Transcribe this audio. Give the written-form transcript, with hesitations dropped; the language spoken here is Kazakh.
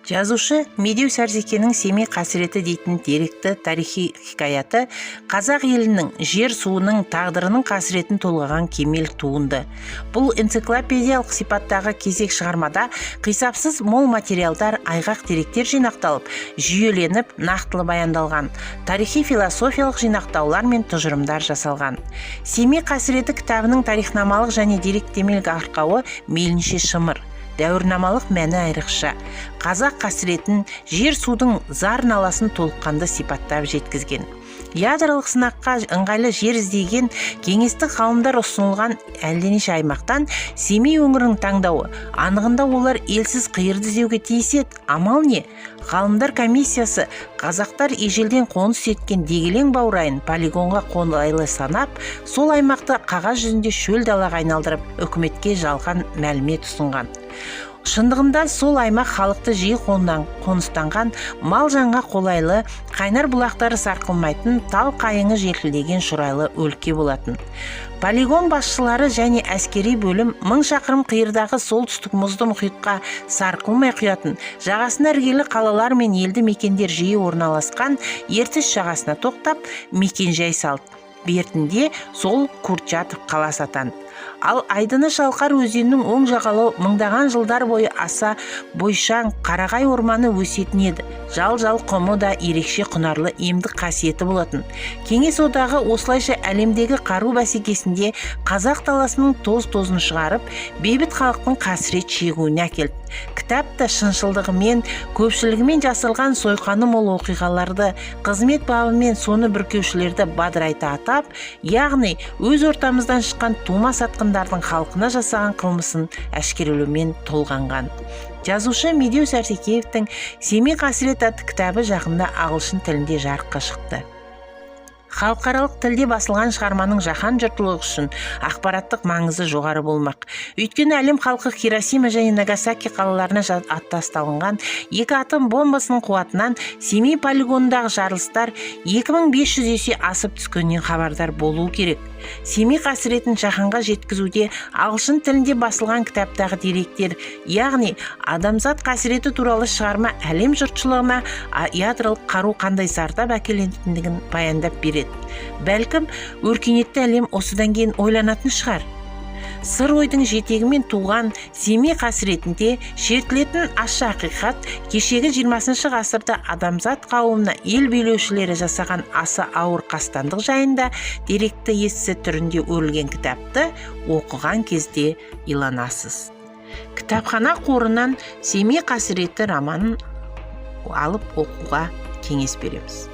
Жазушы Медеу Сәрсекенің Семей қасіреті дейтін деректі тарихи хикаяты қазақ елінің жер суының тағдырының қасіретін толғаған кемел туынды. Бұл энциклопедиялық сипаттағы кезек шығармада қисапсыз мол материалдар, айғақ деректер жинақталып, жүйеленіп, нақтылы баяндалған. Тарихи философиялық жинақтаулар мен тұжырымдар жасалған. Семей қасіреті кітабының тарихнамалық және деректемелік арқауы мейлінше шымыр. Дәуірнамалық мәні айрықша. Қазақ қасіретін, жер судың зар наласын толыққанды сипаттап жеткізген. Ядролық сынаққа ыңғайлы жер іздеген кеңестік ғалымдар ұсынылған әлденеше аймақтан Семей өңірінің таңдауы. Анығында олар елсіз қиырды іздеуге тиіс еді. Амал не? Ғалымдар комиссиясы қазақтар ежелден қоныс еткен Дегелең баурайын полигонға қолайлы санап, сол аймақты қағаз жүзінде шөл далаға айналдырып, үкіметке жалған мәлімет ұсынған. Шындығында сол аймақ халықты жиі қоныстанған, мал жанға қолайлы, қайнар бұлақтары сарқылмайтын, тал қайыңы желкілдеген шұрайлы өлке болатын. Полигон басшылары және әскери бөлім 1000 шақырым қиырдағы солтүстік мұзды мұхитқа сарқылмай құятын, жағасына іргелі қалалар мен елді мекендер жиі орналасқан Ертіс жағасына тоқтап, мекен-жай салды. Бертінде сол Курчатов қаласы атанды. Ал Айдыны Шалқар өзенінің оң жағалауы мыңдаған жылдар бойы аса бойшаң қарағай орманы өсетін еді. Жал-жал құмы да ерекше құнарлы емдік қасиеті болатын. Кеңес одағы осылайша әлемдегі қару бәсекесінде қазақ даласының тоз-тозын шығарып, бейбіт халықтың қасірет шегуіне әкелді. Кітапта шыншылдығымен, көпшілігімен жасалған сойқаны мол оқиғаларды, қызмет бабымен соны бүркеушілерді бадырайта атап, яғни өз ортамыздан шыққан тума сатқындардың халқына жасаған қылмысын әшкерелеумен толғанған. Жазушы Медеу Сәрсекеевтің Семей қасірет атты кітабы жақында ағылшын тілінде жарыққа шықты. Халықаралық тілде басылған шығарманың жаһан жұртшылығы үшін ақпараттық маңызы жоғары болмақ. Өйткені әлем халқы Хиросима және Нагасаки қалаларына аттасталынған екі атом бомбасының қуатынан Семей полигонындағы жарылыстар 2500 есе асып түскеннен хабардар болуы керек. Семей қасіретін жаһанға жеткізуде ағылшын тілінде басылған кітаптағы деректер, яғни адамзат қасіреті туралы шығарма әлем жұртшылығына ядролық қару қандай зардап әкелетіндігін баяндап береді. Бәлкім, өркениетті әлем осыдан кейін ойланатын шығар. Сыр ойдың жетегімен туған Семей қасіретінде шертілетін ащы ақиқат кешегі 20 ғасырда адамзат қауымына ел билеушілері жасаған аса ауыр қастандық жайында деректі естісі түрінде өрілген кітапты оқыған кезде иланасыз. Кітапхана қорынан Семей қасіреті романын алып оқуға кеңес береміз.